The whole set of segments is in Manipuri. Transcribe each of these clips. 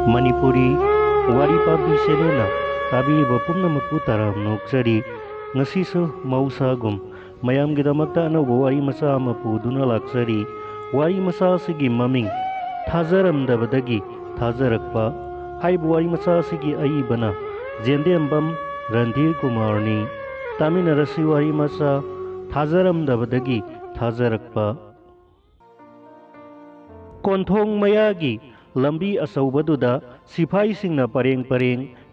Manipuri wari pabi senena tabi bapumna maku taram noksari ngasisu mausagum mayam gidamakta na wari masa mapuduna laksari wari masa sigi maming thazaram dabadagi thazarakpa haibu wari masa sigi aibana jendembam Randhir Kumarni taminarasi wari masa thazaram dabadagi thazarakpa konthong mayagi lambi asaubaduda sipai singna pareng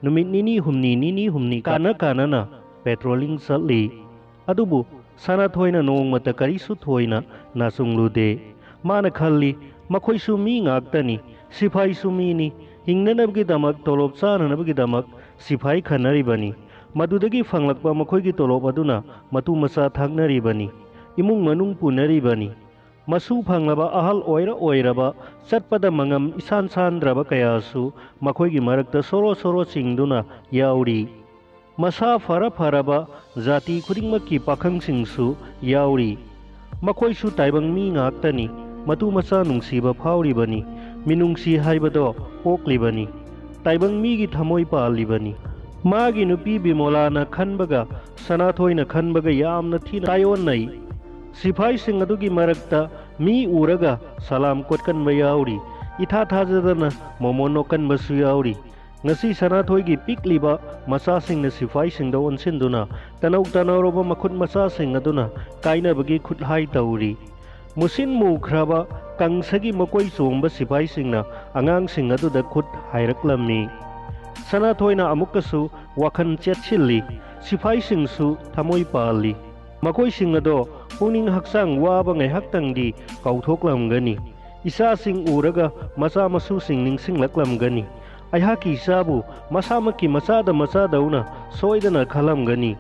numit nini humni kana kanana patrolling satli adubu sana thoina nongmata karisu thoina nasunglude mana khalli makhoi su mi ngaktani sipai su mini hingnanabgi damak tolop chananabgi damak sipai khanaribani madudagi fanglakpa makhoi gi tolop aduna matu masa thaknaribani imung manung punaribani masu fanglaba ahal oiraba satpada mangam isan sandraba kayasu makhoi gi marakta soro singduna yauri masa faraba jati khudingmakki pakhang singsu yauri makhoi su taibang mi ngaktani matu masa nungsiba phauribani minungsi haibado poklibani taibang mi gi thamoi palibani magi nupi bimolana khanbaga sanathoina khanbaga yamna thina tayonnai sipai sing adugi marakta mi uraga salam kotkan bayauri itha thajadana momono kan basu yauri ngasi sanathoi gi pikliba masa sing na sipai sing da onsinduna tanaw roba makhut masa sing aduna kaina bagi khut hai tauri musin mu khraba kangsagi makoi chomba sipai sing na angang sing adu da khut hairaklammi sanathoi na amukasu wakhan chetchilli sipai sing su thamoi pali makoi sing ado puning haksang waba ngai haktangdi kauthoklamgani isa sing uraga masa masu sing ningsinglaklamgani aihaki sabu masamaki masada soidana khalamgani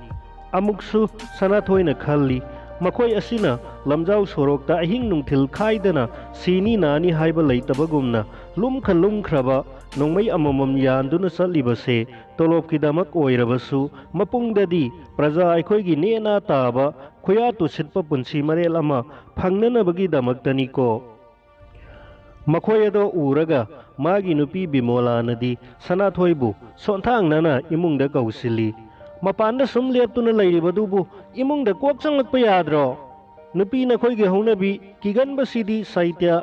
amuksu sanathoina khalli makoi asina lamjau sorokta ahing nungthil khaidana sini nani haiba leitabagumna lumkhraba nongmai amamam yanduna salibase tolop kidamak oirabasu mapungdadi praja aikhoigi nena taba khoya tu sitpa punsi marel ama phangnanabagi damaktani ko makhoi ado uraga magi nupi bimola nadi sanathoibu sonthang nana imungda kausili mapanda sum leptuna leiribadubu imungda kok changlakpa yadro nupi na khoigi haunabi kiganba sidi saitya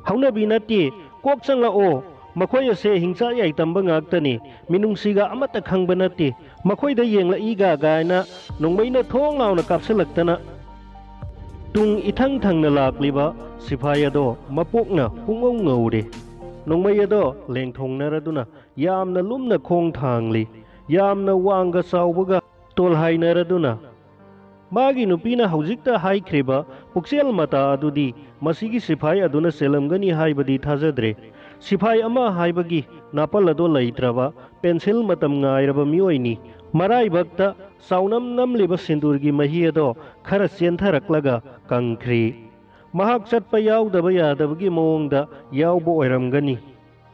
haunabi nati kok changlao makhoi ase hingcha yai tamba ngaktani minungsiga amata khangba nati makhoi da yengla iga gaina nongmaina thong launa kapsalaktana tung ithang thangna lakliba sipai ado mapokna pungau ngaude nongmai ado lengthongnaraduna yamna lumna khong thangli yamna wanga saubaga tolhaiнаraduna magi nupina haujikta haikhriba puksel mata adudi masigi sipai aduna selamgani haibadi thajadre sipai ama haibagi napal ado leitraba pencil matam ngairaba mioini marai bakta saunam namliba sindurgi mahi ado khara chentharaklaga kangkhri mahak chatpa yaudaba yadabagi mawongda yaubo oiramgani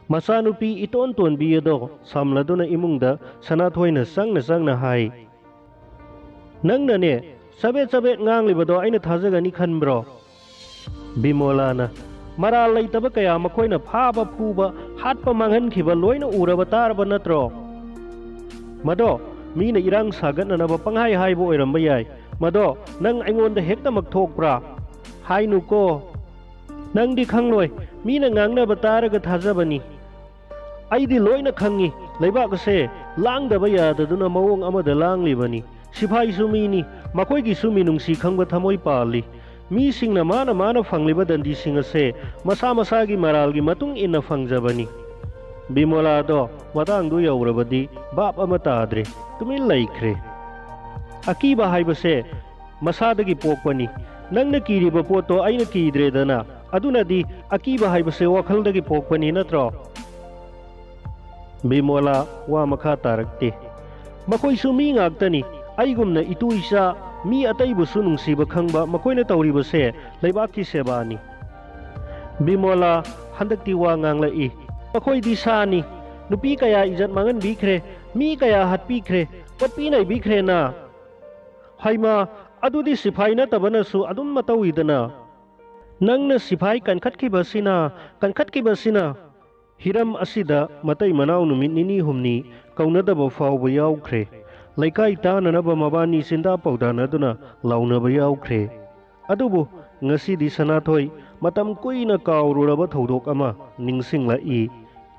masanupi iton tonbi ado samladuna imungda sanathoina sangna hai nangnane sabet nganglibado aina thajagani khanbro bimolana maral leitaba kaya makhoina phaba phuba hatpa manghankhiba loina uraba tarba natro mado mina irang sagananaba panghai haibo oiramba yai mado nang aingonda hektamak thokpra hainu ko nangdi khangloi mina ngangnaba taraga thajabani aidi loina khangi leibak ase langdaba yadaduna mawong amada langlibani sipai sumini makhoigi sumi nungsi khangba thamoi pali mi singna mana fangliba dandi singa se masagi maralgi matung inna fangjabani bimola do matangdu yaurabadi bap ama tadre tumil laikre akiba haibase masadagi pokpani nangna kiriba poto aina kidre dana adunadi akiba haibase wakhaldagi pokpani natro bimola wa makha tarakte makhoi sumi ngaktani aigumna itu isa mi ataibu sunungsiba khangba makoina tawribase leibaki sebani bimola handakti wa nganglai makhoi di sani nupi kaya ijat mangan bikre mi kaya hatpikre patpi nai bikre na haima adudi sipai na tabana su adum matawidana nangna sipai kankhat ki basina Hiram asida matai manau numit nini humni kaunadaba fauba yaukre. Laikai tananaba mabani sinda paudanaduna launaba yaukre. Adubu ngasidi Sanathoi matam kuina kaururaba thodok ama ningsinglai.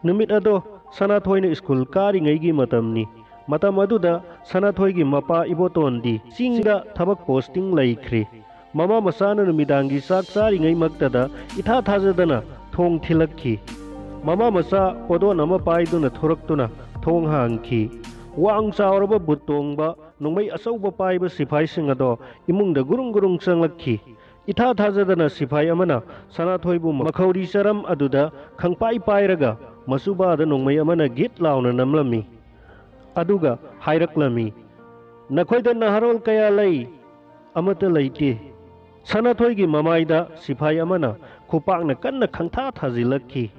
Numit ado Sanathoina school karingaigi matamni. Matam aduda Sanathoigi mapa ibotondi chingda thabak posting laikre. Mama masana numidangi sak charingai maktada itha thajadana thong thilakki. Mama masa podon ama paiduna thoraktuna thong hangki. Wang chauraba butongba nungmai asauba paiba sipai singado imungda gurung changlakki. Itha thajadana sipai amana Sanathoibu makhauri charam aduda khangpai pairaga masubada nungmai amana git launa namlami. Aduga hairaklami. Nakhoida naharol kaya lay amata laite. Sanathoigi mamaida sipai amana khupakna kanna khangtha thajilakki.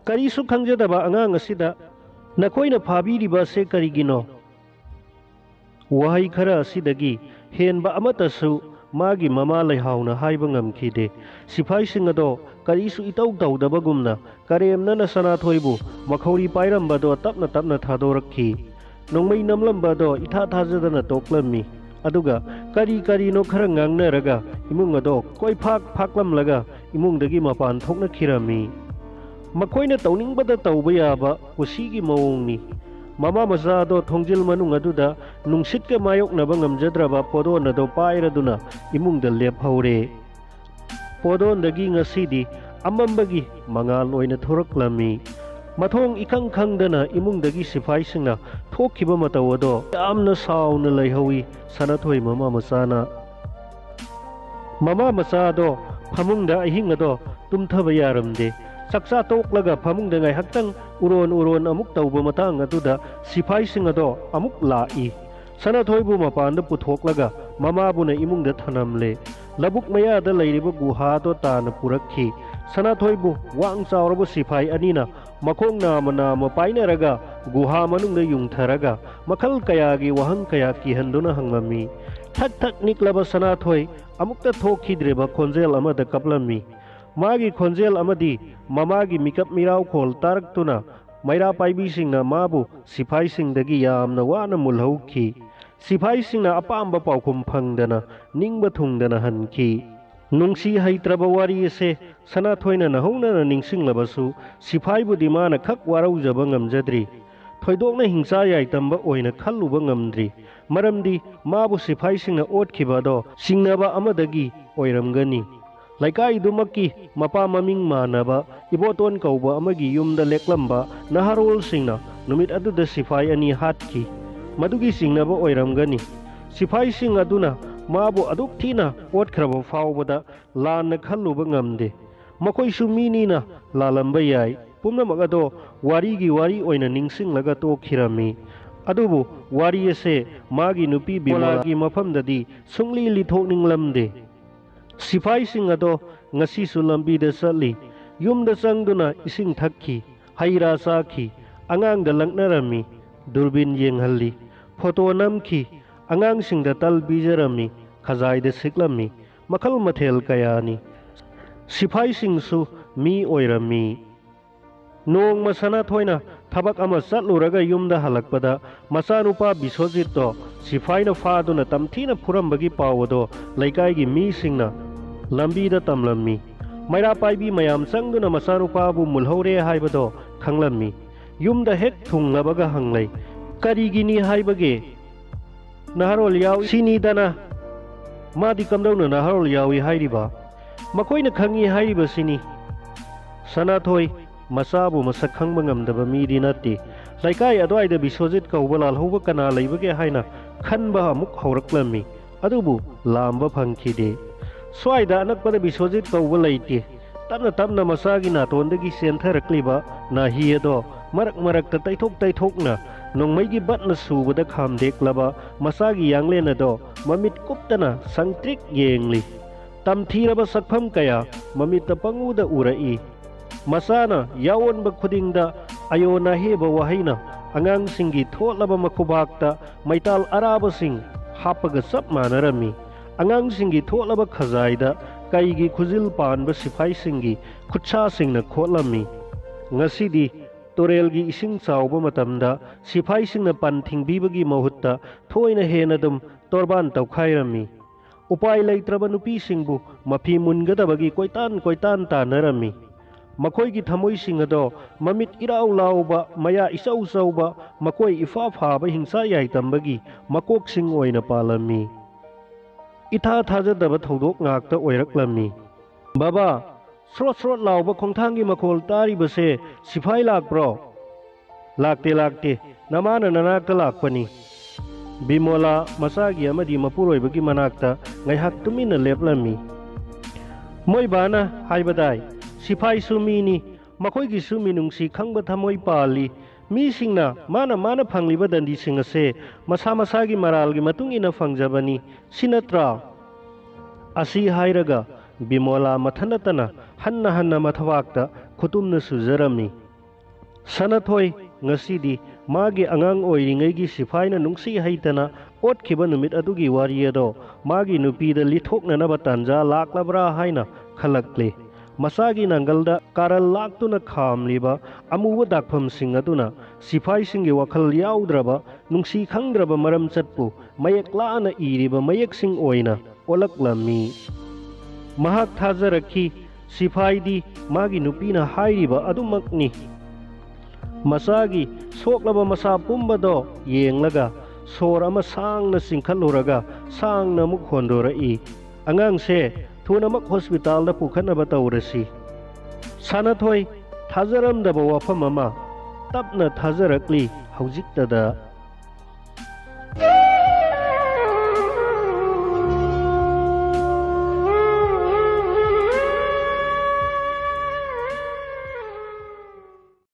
Karisu khangjadaba angang asida nakoina phabiriba se karigino. Wahai khara asidagi henba amatasu magi mama laihauna haiba ngamkhide. Sipai singado karisu itau tawdabagumna karemnana Sanathoibu makhauri pairambado tapna thadorakki. Nongmai namlambado itha thajadana toklami. Aduga kari no khara ngangnaraga imung ado koi phaklamlaga imungdagi mapan thokna khirami. Makoina tauningbada tauba yaba usigi mawongni. Mama masado thongjil manung aduda nungsitka mayoknaba ngamjadraba podon ado pairaduna imungda lephaure. Podondagi ngasidi amambagi mangal oina thoraklami. Mathong ikang khangdana imungdagi sipai singna thokhiba mataw ado yamna sauna laihawi Sanathoi mama masana. Mama masado phamungda ahing ado tumthaba yaramde. Saksa toklaga phamungda ngai haktang uron amuk tauba matang aduda sipai singado amuk lai. Sanathoibu mapanda puthoklaga mamabuna imungda thanamle. Labuk mayada lairiba guha do tana purakhi. Sanathoibu wang chauraba sipai anina makhong nama painaraga guha manungda yungtharaga makhal kayagi wahang kaya kihanduna hangmami. Thak niklaba Sanathoi amukta thokhidreba khonjel amada kaplami. Magi khonjel amadi mamagi mikap mirau khol taraktuna maira paibi singna mabu sipai singdagi yamna wana mulhauki. Sipai singna apamba paukhum phangdana ningba thungdana hanki. Nungsi haitraba wari ase Sanathoina nahongna ningsinglabasu sipai bu dimana khak waraujaba ngamjadri. Thoidokna hingsa yaitamba oina khalluba ngamdri. Maramdi mabu sipai singna otkibado singnaba amadagi oiramgani. Laikai dumaki mapa maming manaba iboton kauba amagi yumda leklamba naharol singna numit aduda sipai ani hatki. Madugi singnaba oiramgani. Sipai sing aduna mabu aduk thina otkraba faubada lanna khalluba ngamde. Makoi suminina lalamba yai. Pumnamak ado warigi wari oina ningsinglaga tokhirami. Adubu wari ase magi nupi bimolagi mafamdadi sungli lithokninglamde. Sipai sing ado ngasisu lambida satli. Yumda changduna ising thakki. Haira sakhi. Angangda laknarami. Durbin yenghalli. Photo namki. Angang singda tal bijarami. Khazaida siklami. Makhal mathel kayani. Sipai singsu mi oirami. Nong Sanathoina thabak ama chatluraga yumda halakpada machanupa Biswajitto sipaina faduna tamthina phurambagi pawado laikai mi singna lambida tamlammi. Maira paibi mayam changduna machanupa bu mulhaure haibado khanglammi. Yumda hek thunglabaga hanglai. Karigini haibage naharol yaw sini dana madi kamdauna naharol yawi hairiba. Makoina khangi hairiba sini. Sanathoi masabu masak khangba ngamdaba midi natti. Laikai adwaida Biswajit kauba lalhauba kana leibage haina khanba amuk hauraklammi. Adubu lamba phangkhide. Swaida anakpada Biswajit kauba leite. Tapna masagi natondagi sentharakliba nahi ado marakta taithokna nongmaigi batna subada khamdeklaba masagi yanglen ado mamit kuptana sangtrik yengli. Tamthiraba sakpham kaya mamita panguda urai. Masana yawon khudingda ayona heba wahaina angang singi thotlaba makhubakta maital araba sing hapaga sap manarami. Angang singi thotlaba khazaida kaigi khujil panba sipai singi khutsa singna khotlami. Ngasidi ꯇꯨꯔꯦꯜꯒꯤ ꯏꯁꯤꯡ ꯆꯥꯎꯕ ꯃꯇꯝꯗ ꯁꯤꯐꯥꯏꯁꯤꯡꯅ ꯄꯟ ꯊꯤꯡꯕꯤꯕꯒꯤ ꯃꯍꯨꯠꯇ ꯊꯣꯏꯅ ꯍꯦꯟꯅ ꯇꯣꯔꯕꯥꯟ ꯇꯧꯈꯥꯏꯔꯝꯃꯤ꯫ ꯎꯄꯥꯏ ꯂꯩꯇ꯭ꯔꯕ ꯅꯨꯄꯤꯁꯤꯡꯕꯨ ꯃꯐꯤ ꯃꯨꯟꯒꯗꯕꯒꯤ ꯀꯣꯏꯇꯥꯟ ꯇꯥꯟꯅꯔꯝꯃꯤ꯫ ꯃꯈꯣꯏꯒꯤ ꯊꯃꯣꯏꯁꯤꯡ ꯑꯗꯣ ꯃꯃꯤꯠ ꯏꯔꯥꯎ ꯂꯥꯎꯕ, ꯃꯌꯥ ꯏꯆꯧ ꯆꯧꯕ, ꯃꯀꯣꯏ ꯏꯐꯥ ꯐꯥꯕ ꯍꯤꯡꯆꯥ ꯌꯥꯏꯇꯝꯕꯒꯤ ꯃꯀꯣꯛꯁꯤꯡ ꯑꯣꯏꯅ ꯄꯥꯜꯂꯝꯃꯤ꯫ ꯏꯊꯥ ꯊꯥꯖꯗꯕ ꯊꯧꯗꯣꯛ ꯉꯥꯛꯇ ꯑꯣꯏꯔꯛꯂꯝꯃꯤ꯫ "ꯕꯥꯕꯥ, ꯁ꯭ꯔꯣꯠ ꯁ꯭ꯔꯣꯠ ꯂꯥꯎꯕ ꯈꯣꯡꯊꯥꯡꯒꯤ ꯃꯈꯣꯜ ꯇꯥꯔꯤꯕꯁꯦ ꯁꯤꯐꯥꯏ ꯂꯥꯛꯄ꯭ꯔꯣ?" "ꯂꯥꯛꯇꯦ, ꯅꯃꯥꯅ ꯅꯅꯥꯛꯇ ꯂꯥꯛꯄꯅꯤ꯫" ꯕꯤꯃꯣꯂꯥ ꯃꯆꯥꯒꯤ ꯑꯃꯗꯤ ꯃꯄꯨꯔꯣꯏꯕꯒꯤ ꯃꯅꯥꯛꯇ ꯉꯥꯏꯍꯥꯛ ꯇꯨꯃꯤꯟꯅ ꯂꯦꯞꯂꯝꯃꯤ꯫ "ꯃꯣꯏ ꯕꯥꯅ ꯍꯥꯏꯕꯗꯥꯏ, ꯁꯤꯐꯥꯏꯁꯨ ꯃꯤꯅꯤ, ꯃꯈꯣꯏꯒꯤꯁꯨ ꯃꯤꯅꯨꯡꯁꯤ ꯈꯪꯕ ꯊꯃꯣꯏ ꯄꯥꯜꯂꯤ꯫ ꯃꯤꯁꯤꯡꯅ ꯃꯥꯅ ꯐꯪꯂꯤꯕ ꯗꯟꯗꯤꯁꯤꯡ ꯑꯁꯦ ꯃꯁꯥ ꯃꯁꯥꯒꯤ ꯃꯔꯥꯜꯒꯤ ꯃꯇꯨꯡ ꯏꯟꯅ ꯐꯪꯖꯕꯅꯤ, ꯁꯤ ꯅꯠꯇ꯭ꯔꯥ?" ꯑꯁꯤ ꯍꯥꯏꯔꯒ ꯕꯤꯃꯣꯂꯥ ꯃꯊꯟ ꯅꯠꯇꯅ ꯍꯟꯅ ꯃꯊꯕꯥꯛꯇ ꯈꯨꯇꯨꯝꯅ ꯁꯨꯖꯔꯝꯃꯤ꯫ ꯁꯅꯥꯊꯣꯏ ꯉꯁꯤꯗꯤ ꯃꯥꯒꯤ ꯑꯉꯥꯡ ꯑꯣꯏꯔꯤꯉꯩꯒꯤ ꯁꯤꯐꯥꯏꯅ ꯅꯨꯡꯁꯤ ꯍꯩꯇꯅ ꯑꯣꯠꯈꯤꯕ ꯅꯨꯃꯤꯠ ꯑꯗꯨꯒꯤ ꯋꯥꯔꯤ ꯑꯗꯣ ꯃꯥꯒꯤ ꯅꯨꯄꯤꯗ ꯂꯤꯊꯣꯛꯅꯅꯕ ꯇꯥꯟꯖꯥ ꯂꯥꯛꯂꯕ꯭ꯔꯥ ꯍꯥꯏꯅ ꯈꯜꯂꯛꯂꯦ꯫ ꯃꯆꯥꯒꯤ ꯅꯥꯡꯒꯜꯗ ꯀꯥꯔꯜ ꯂꯥꯛꯇꯨꯅ ꯈꯥꯝꯂꯤꯕ ꯑꯃꯨꯕ ꯗꯥꯛꯐꯝꯁꯤꯡ ꯑꯗꯨꯅ ꯁꯤꯐꯥꯏꯁꯤꯡꯒꯤ ꯋꯥꯈꯜ ꯌꯥꯎꯗ꯭ꯔꯕ, ꯅꯨꯡꯁꯤ ꯈꯪꯗ꯭ꯔꯕ ꯃꯔꯝꯆꯠꯄꯨ ꯃꯌꯦꯛ ꯂꯥꯅ ꯏꯔꯤꯕ ꯃꯌꯦꯛꯁꯤꯡ ꯑꯣꯏꯅ ꯑꯣꯜꯂꯛꯂꯝꯃꯤ꯫ ꯃꯍꯥꯛ ꯊꯥꯖꯔꯛꯈꯤ, ꯁꯤꯐꯥꯏꯗꯤ ꯃꯥꯒꯤ ꯅꯨꯄꯤꯅ ꯍꯥꯏꯔꯤꯕ ꯑꯗꯨꯃꯛꯅꯤ꯫ ꯃꯆꯥꯒꯤ ꯁꯣꯛꯂꯕ ꯃꯁꯥ ꯄꯨꯝꯕꯗꯣ ꯌꯦꯡꯂꯒ ꯁꯣꯔ ꯑꯃ ꯁꯥꯡꯅ ꯆꯤꯡꯈꯠꯂꯨꯔꯒ ꯁꯥꯡꯅ ꯑꯃꯨꯛ ꯍꯣꯟꯗꯣꯔꯛꯏ꯫ "ꯑꯉꯥꯡꯁꯦ ꯊꯨꯅꯃꯛ ꯍꯣꯁꯄꯤꯇꯥꯜꯗ ꯄꯨꯈꯠꯅꯕ ꯇꯧꯔꯁꯤ." ꯁꯅꯥꯊꯣꯏ ꯊꯥꯖꯔꯝꯗꯕ ꯋꯥꯐꯝ ꯑꯃ ꯇꯞꯅ ꯊꯥꯖꯔꯛꯂꯤ ꯍꯧꯖꯤꯛꯇꯗ꯫